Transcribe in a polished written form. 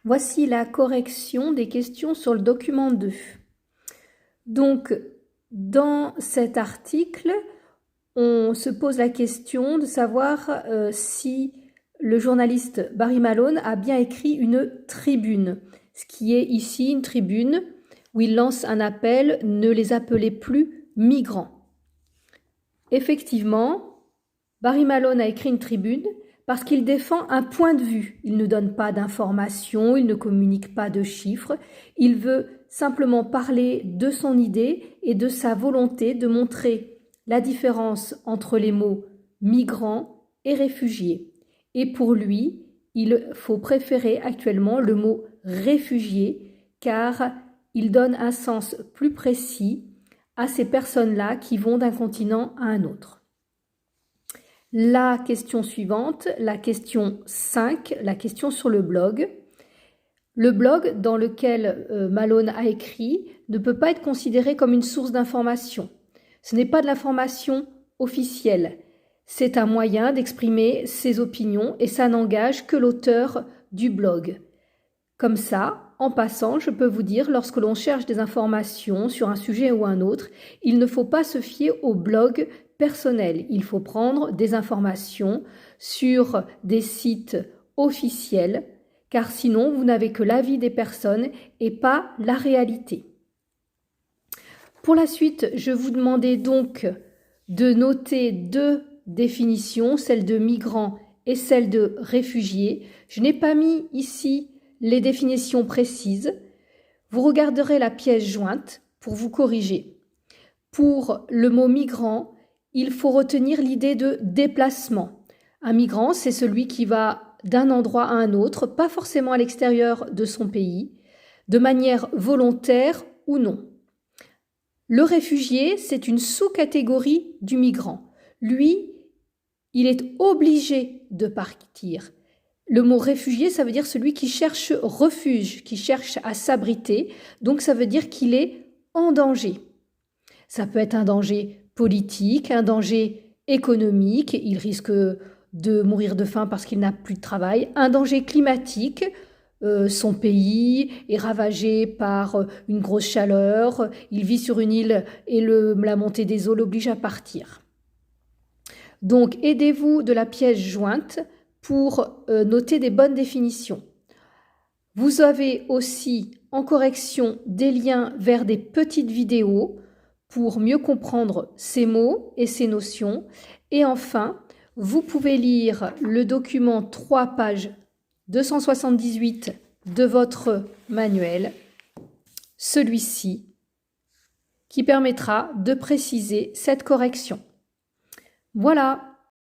Voici la correction des questions sur le document 2. Donc, dans cet article, on se pose la question de savoir si le journaliste Barry Malone a bien écrit une tribune, ce qui est ici une tribune où il lance un appel « Ne les appelez plus migrants ». Effectivement, Barry Malone a écrit une tribune parce qu'il défend un point de vue. Il ne donne pas d'informations, il ne communique pas de chiffres, il veut simplement parler de son idée et de sa volonté de montrer la différence entre les mots migrants et réfugiés. Et pour lui, il faut préférer actuellement le mot réfugié car il donne un sens plus précis à ces personnes-là qui vont d'un continent à un autre. La question suivante, la question 5, la question sur le blog. Le blog dans lequel Malone a écrit ne peut pas être considéré comme une source d'information. Ce n'est pas de l'information officielle. C'est un moyen d'exprimer ses opinions et ça n'engage que l'auteur du blog. Comme ça, en passant, je peux vous dire, lorsque l'on cherche des informations sur un sujet ou un autre, il ne faut pas se fier au blog personnel. Il faut prendre des informations sur des sites officiels, car sinon vous n'avez que l'avis des personnes et pas la réalité. Pour la suite, je vous demandais donc de noter deux définitions, celle de migrants et celle de réfugiés. Je n'ai pas mis ici les définitions précises. Vous regarderez la pièce jointe pour vous corriger. Pour le mot migrant, il faut retenir l'idée de déplacement. Un migrant, c'est celui qui va d'un endroit à un autre, pas forcément à l'extérieur de son pays, de manière volontaire ou non. Le réfugié, c'est une sous-catégorie du migrant. Lui, il est obligé de partir. Le mot réfugié, ça veut dire celui qui cherche refuge, qui cherche à s'abriter. Donc, ça veut dire qu'il est en danger. Ça peut être un danger politique, un danger économique, il risque de mourir de faim parce qu'il n'a plus de travail, un danger climatique, son pays est ravagé par une grosse chaleur, il vit sur une île et la montée des eaux l'oblige à partir. Donc, aidez-vous de la pièce jointe pour noter des bonnes définitions. Vous avez aussi en correction des liens vers des petites vidéos pour mieux comprendre ces mots et ces notions. Et enfin, vous pouvez lire le document 3 pages 278 de votre manuel, celui-ci, qui permettra de préciser cette correction. Voilà.